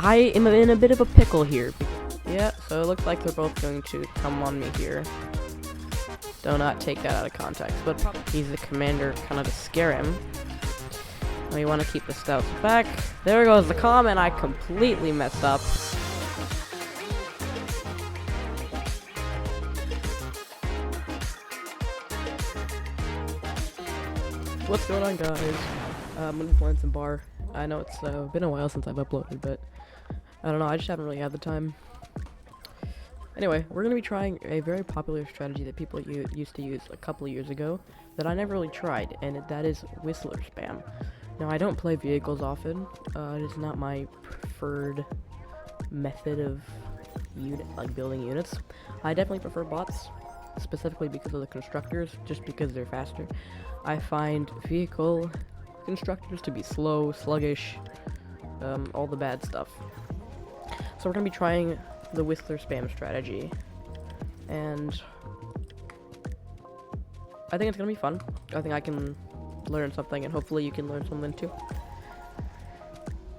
I am in a bit of a pickle here. Yeah, so it looks like they're both going to come on me here. Do not take that out of context, but he's the commander kind of to scare him. We want to keep the stouts back. There goes the comment. I completely messed up. What's going on, guys? I'm gonna be playing some bar. I know it's been a while since I've uploaded, but I don't know, I just haven't really had the time. Anyway, we're gonna be trying a very popular strategy that people used to use a couple of years ago that I never really tried, and that is Whistler spam. Now, I don't play vehicles often. It is not my preferred method of building units. I definitely prefer bots, specifically because of the constructors, just because they're faster. I find vehicle constructors to be slow, sluggish, all the bad stuff. So we're gonna be trying the Whistler spam strategy, and I think it's gonna be fun. I think I can learn something, and hopefully you can learn something too.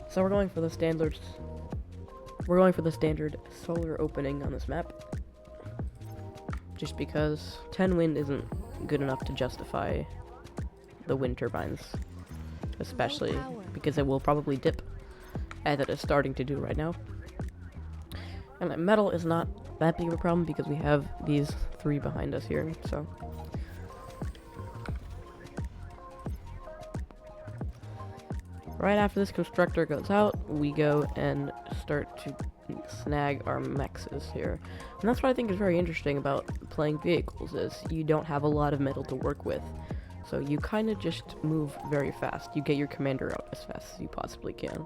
So we're going for the standard solar opening on this map, just because 10 wind isn't good enough to justify the wind turbines, especially because it will probably dip, as it is starting to do right now. And metal is not that big of a problem because we have these three behind us here, so. Right after this constructor goes out, we go and start to snag our mexes here. And that's what I think is very interesting about playing vehicles, is you don't have a lot of metal to work with. So you kind of just move very fast. You get your commander out as fast as you possibly can.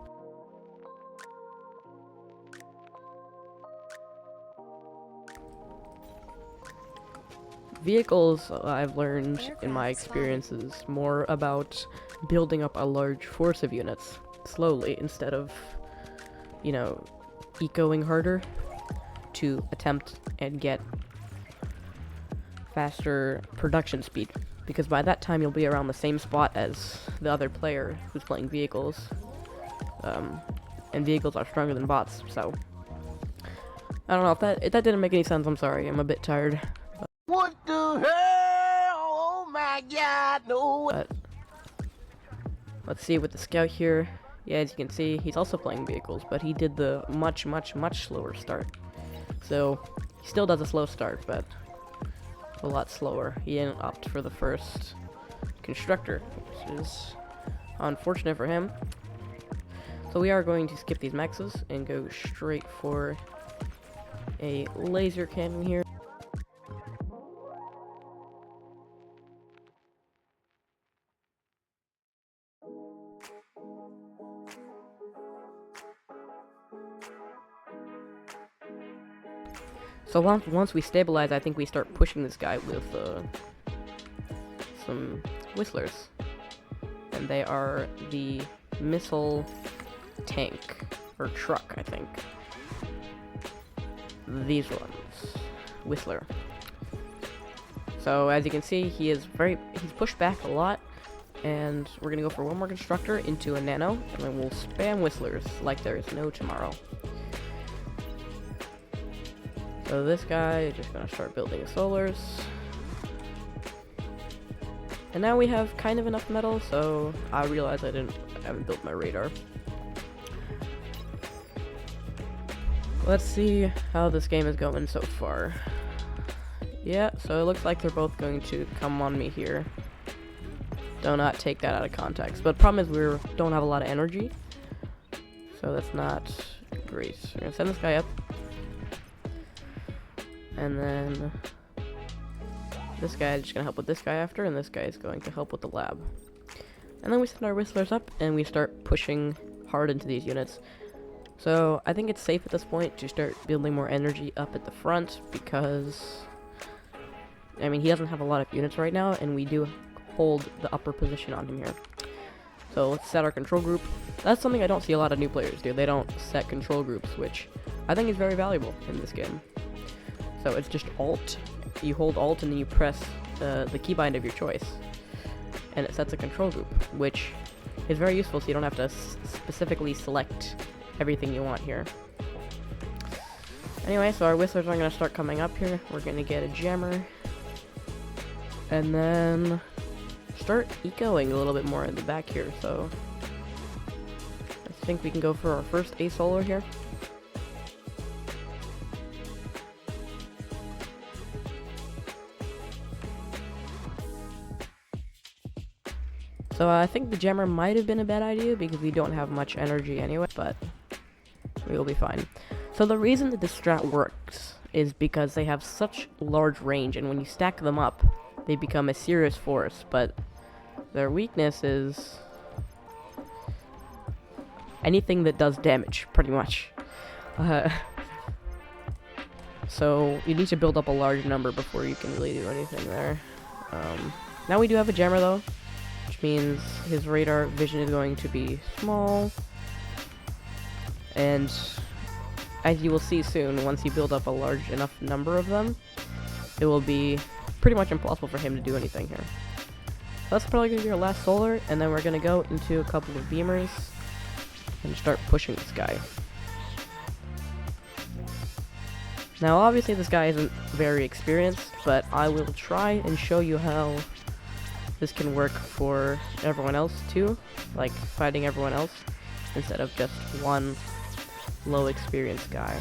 Vehicles, I've learned in my experiences, more about building up a large force of units slowly instead of, ecoing harder to attempt and get faster production speed. Because by that time you'll be around the same spot as the other player who's playing vehicles. And vehicles are stronger than bots, so I don't know if that didn't make any sense. I'm sorry, I'm a bit tired. What the hell? Oh my god, no. But let's see with the scout here. Yeah, as you can see, he's also playing vehicles, but he did the much slower start. So he still does a slow start, but a lot slower. He didn't opt for the first constructor, which is unfortunate for him. So we are going to skip these mexes and go straight for a laser cannon here. So once we stabilize, I think we start pushing this guy with some whistlers. And they are the missile tank, or truck, I think. These ones. Whistler. So as you can see, he's pushed back a lot. And we're gonna go for one more constructor into a nano, and then we'll spam whistlers like there is no tomorrow. So this guy is just gonna start building solars. And now we have kind of enough metal, so I realize I haven't built my radar. Let's see how this game is going so far. Yeah, so it looks like they're both going to come on me here. Do not take that out of context. But the problem is we don't have a lot of energy, so that's not great. We're gonna send this guy up. And then this guy is just gonna help with this guy after, and this guy is going to help with the lab. And then we send our whistlers up, and we start pushing hard into these units. So I think it's safe at this point to start building more energy up at the front, because, I mean, he doesn't have a lot of units right now, and we do hold the upper position on him here. So let's set our control group. That's something I don't see a lot of new players do. They don't set control groups, which I think is very valuable in this game. So it's just Alt. You hold Alt and then you press the keybind of your choice, and it sets a control group, which is very useful, so you don't have to specifically select everything you want here. Anyway, so our whistlers are going to start coming up here. We're going to get a jammer. And then start ecoing a little bit more in the back here. So I think we can go for our first A solar here. So I think the jammer might have been a bad idea because we don't have much energy anyway, but we will be fine. So the reason that this strat works is because they have such large range, and when you stack them up, they become a serious force, but their weakness is anything that does damage, pretty much. So you need to build up a large number before you can really do anything there. Now we do have a jammer though, which means his radar vision is going to be small, and as you will see soon, once you build up a large enough number of them, it will be pretty much impossible for him to do anything here. So that's probably going to be our last solar, and then we're going to go into a couple of beamers and start pushing this guy. Now obviously this guy isn't very experienced, but I will try and show you how this can work for everyone else too, like fighting everyone else instead of just one low experienced guy.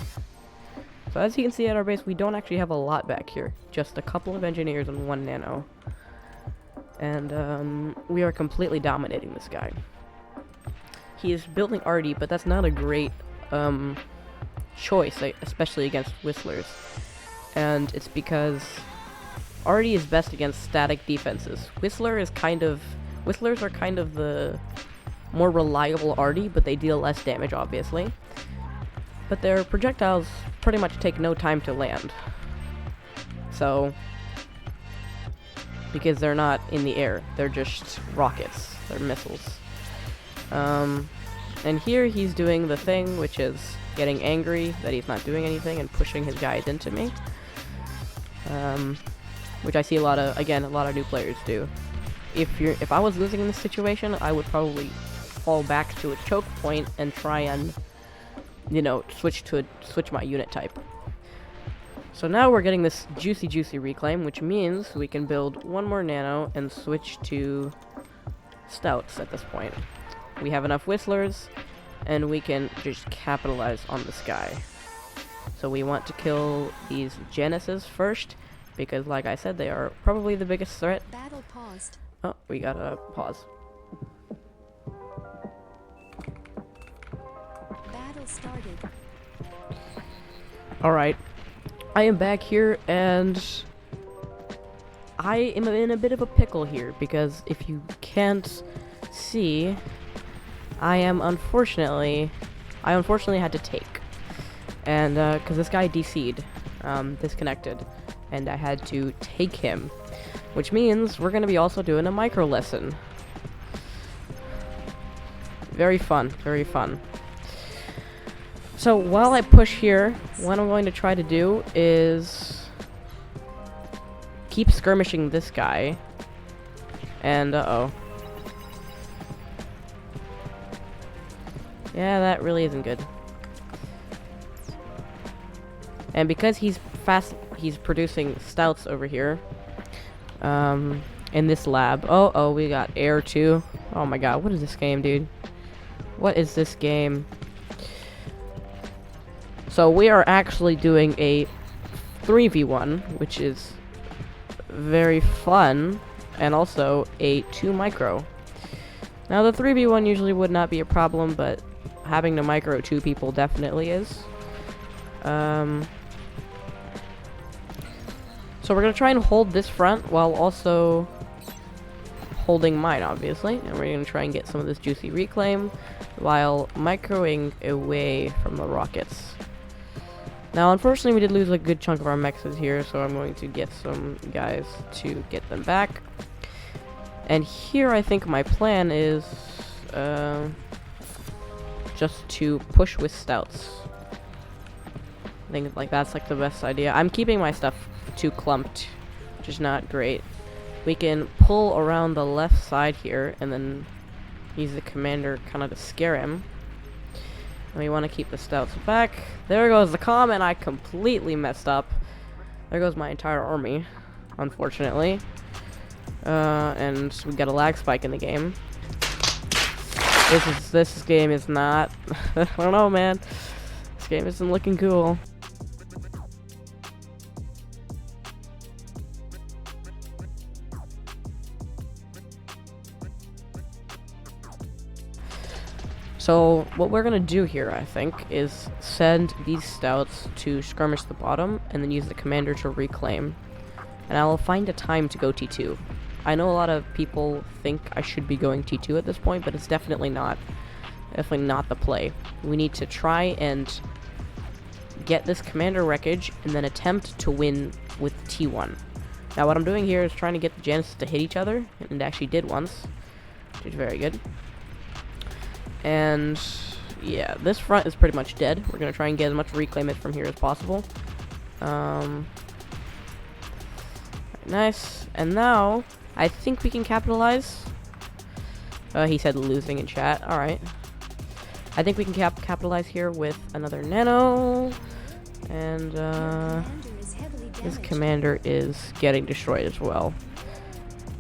So as you can see at our base, we don't actually have a lot back here, just a couple of engineers and one nano, and we are completely dominating this guy. He is building Artie, but that's not a great choice, especially against whistlers, and it's because Artie is best against static defenses. Whistlers are kind of the more reliable Artie, but they deal less damage obviously. But their projectiles pretty much take no time to land. So, because they're not in the air, they're just rockets, they're missiles. And here he's doing the thing, which is getting angry that he's not doing anything and pushing his guys into me. Which I see a lot of new players do. If I was losing in this situation, I would probably fall back to a choke point and try and, you know, switch my unit type. So now we're getting this juicy reclaim, which means we can build one more nano and switch to stouts at this point. We have enough whistlers, and we can just capitalize on this guy. So we want to kill these Genesis first, because like I said, they are probably the biggest threat. Battle paused. Oh, we gotta pause. Battle started. Alright, I am back here, and I am in a bit of a pickle here, because if you can't see, I unfortunately had to take. And, because this guy DC'd, disconnected, and I had to take him. Which means we're going to be also doing a micro lesson. Very fun, very fun. So while I push here, what I'm going to try to do is keep skirmishing this guy. And, uh-oh. Yeah, that really isn't good. And because he's producing stouts over here, in this lab. Oh, we got air too. Oh my god, what is this game, dude? What is this game? So we are actually doing a 3v1, which is very fun, and also a 2 micro. Now the 3v1 usually would not be a problem, but having to micro 2 people definitely is. So we're going to try and hold this front while also holding mine, obviously. And we're going to try and get some of this juicy reclaim while microing away from the rockets. Now, unfortunately, we did lose a good chunk of our mexes here, so I'm going to get some guys to get them back. And here, I think my plan is just to push with stouts. I think like that's like the best idea. I'm keeping my stuff too clumped, which is not great. We can pull around the left side here and then use the commander kind of to scare him. We want to keep the stouts back. There goes the comm, and I completely messed up. There goes my entire army, unfortunately. And we got a lag spike in the game. This game is not. I don't know, man. This game isn't looking cool. So what we're gonna do here, I think, is send these stouts to skirmish the bottom, and then use the commander to reclaim. And I'll find a time to go T2. I know a lot of people think I should be going T2 at this point, but it's definitely not the play. We need to try and get this commander wreckage, and then attempt to win with T1. Now what I'm doing here is trying to get the Genesis to hit each other, and it actually did once, which is very good. And yeah, this front is pretty much dead. We're gonna try and get as much reclaim it from here as possible. Nice. And now I think we can capitalize. He said losing in chat. All right. I think we can capitalize here with another nano, and this commander is getting destroyed as well.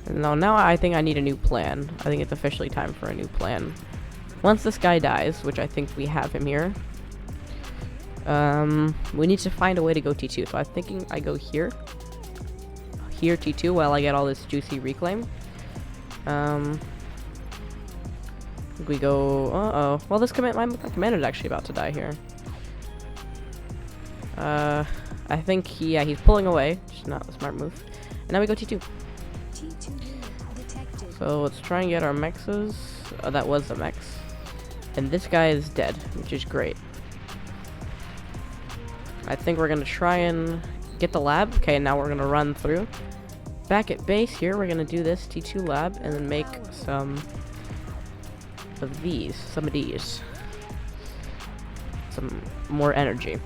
And now I think I need a new plan. I think it's officially time for a new plan. Once this guy dies, which I think we have him here, we need to find a way to go T2. So I'm thinking I go here T2 while I get all this juicy reclaim. We go. Well, this my commander's actually about to die here. I think he's pulling away, which is not a smart move. And now we go T2. So let's try and get our mexes. Oh, that was the mex. And this guy is dead, which is great. I think we're gonna try and get the lab. Okay, now we're gonna run through. Back at base here, we're gonna do this T2 lab and then make some of these. Some more energy.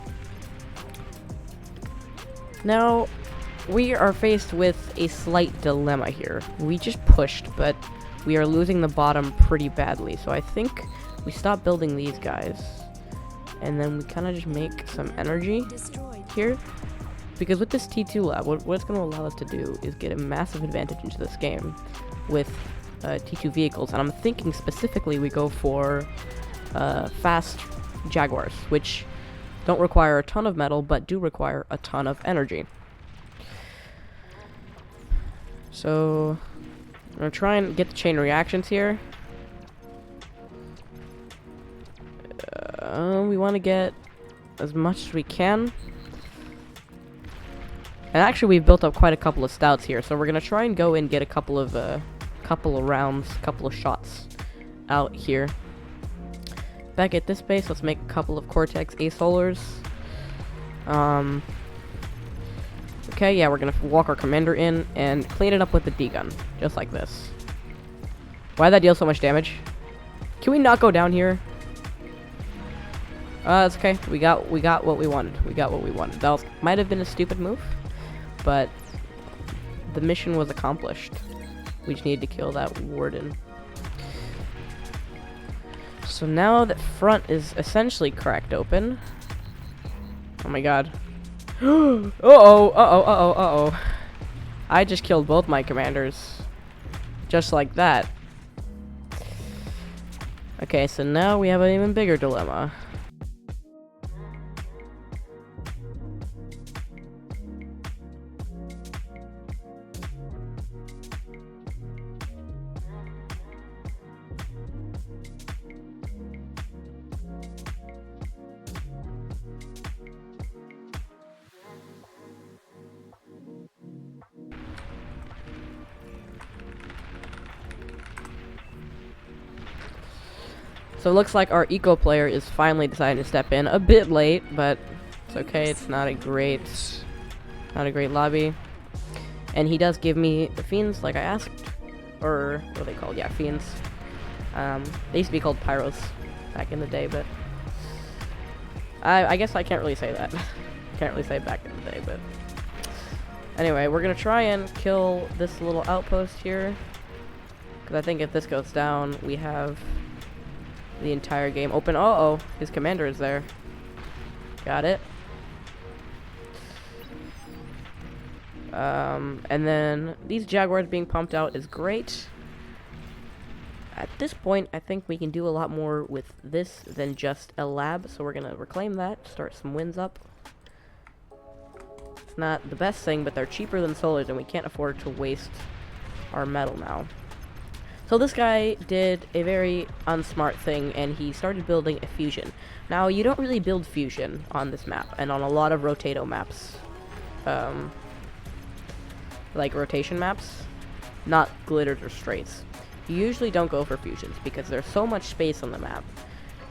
Now, we are faced with a slight dilemma here. We just pushed, but we are losing the bottom pretty badly. So I think we stop building these guys, and then we kind of just make some energy here. Because with this T2 lab, what it's going to allow us to do is get a massive advantage into this game with T2 vehicles. And I'm thinking specifically we go for fast Jaguars, which don't require a ton of metal, but do require a ton of energy. So I'm going to try and get the chain reactions here. We want to get as much as we can. And actually we've built up quite a couple of stouts here, so we're going to try and go and get a couple of rounds, couple of shots out here. Back at this base, let's make a couple of Cortex A-Solars. Okay, yeah, we're gonna walk our commander in and clean it up with the D-gun, just like this. Why'd that deal so much damage? Can we not go down here? It's okay. We got what we wanted. That might have been a stupid move, but the mission was accomplished. We just needed to kill that warden. So now that front is essentially cracked open. Oh my god. Uh-oh. I just killed both my commanders. Just like that. Okay, so now we have an even bigger dilemma. So it looks like our eco player is finally deciding to step in a bit late, but it's okay. It's not a great lobby. And he does give me the fiends like I asked, or what are they called? Yeah, fiends. They used to be called pyros back in the day, but I guess I can't really say that. Can't really say back in the day, but anyway, we're gonna try and kill this little outpost here, because I think if this goes down, we have the entire game. Open. Uh-oh. His commander is there. Got it. And then these jaguars being pumped out is great. At this point, I think we can do a lot more with this than just a lab, so we're gonna reclaim that, start some wins up. It's not the best thing, but they're cheaper than solars, and we can't afford to waste our metal now. So this guy did a very unsmart thing, and he started building a fusion. Now, you don't really build fusion on this map, and on a lot of Rotato maps. Like rotation maps, not glitters or straights. You usually don't go for fusions because there's so much space on the map,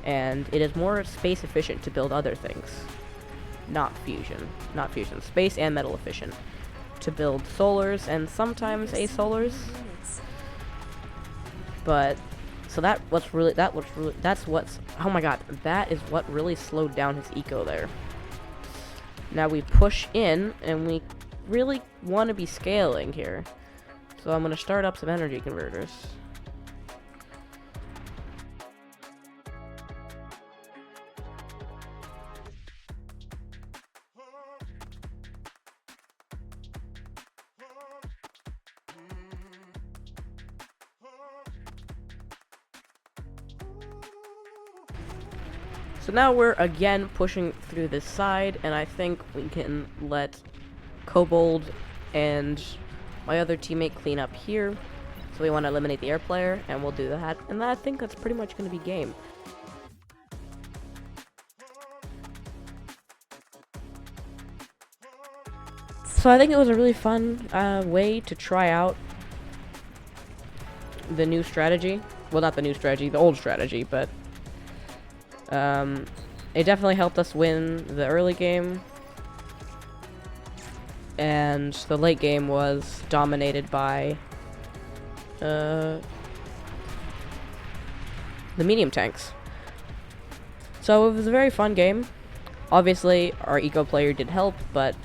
and it is more space efficient to build other things. Not fusion. Space and metal efficient. To build solars and sometimes asolars. But so that's what's oh my god, that is what really slowed down his eco there. Now we push in and we really want to be scaling here. So I'm going to start up some energy converters. So now we're again pushing through this side, and I think we can let Kobold and my other teammate clean up here. So we want to eliminate the air player, and we'll do that. And I think that's pretty much going to be game. So I think it was a really fun way to try out the new strategy. Well, not the new strategy, the old strategy, but it definitely helped us win the early game. And the late game was dominated by the medium tanks. So it was a very fun game. Obviously, our eco player did help, but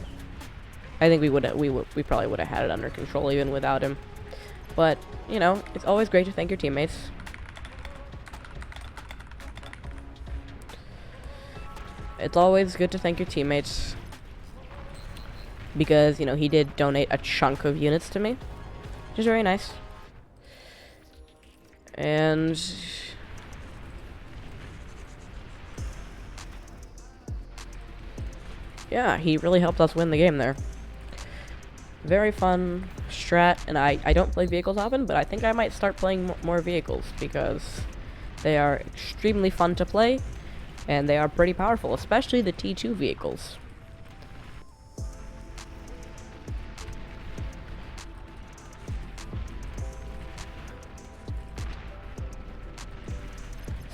I think we probably would have had it under control even without him. But you know, it's always great to thank your teammates. It's always good to thank your teammates. Because, you know, he did donate a chunk of units to me, which is very nice. And yeah, he really helped us win the game there. Very fun strat, and I don't play vehicles often, but I think I might start playing more vehicles because they are extremely fun to play, and they are pretty powerful, especially the T2 vehicles.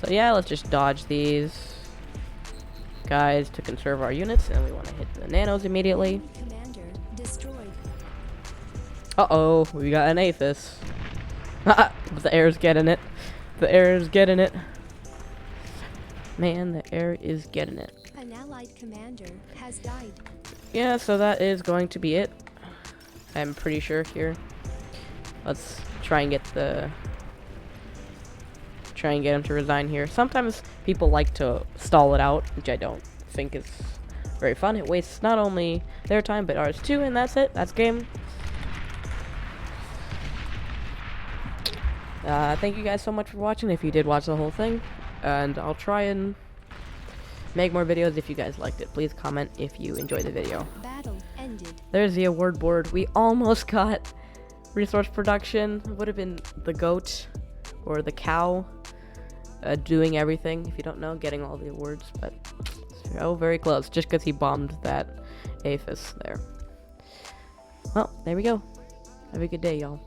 So yeah, let's just dodge these guys to conserve our units, and we want to hit the nanos immediately. Commander destroyed. Uh-oh, we got an Aphis. The air's getting it. The air is getting it. Man, the air is getting it. An allied commander has died. Yeah, so that is going to be it. I'm pretty sure here. Let's try and get him to resign here. Sometimes people like to stall it out, which I don't think is very fun. It wastes not only their time, but ours too, and that's it. That's game. Thank you guys so much for watching, if you did watch the whole thing. And I'll try and make more videos if you guys liked it. Please comment if you enjoyed the video. Battle ended. There's the award board. We almost got resource production. It would have been the goat or the cow doing everything, if you don't know, getting all the awards, but oh, very close, just because he bombed that Aphis there. Well, there we go. Have a good day, y'all.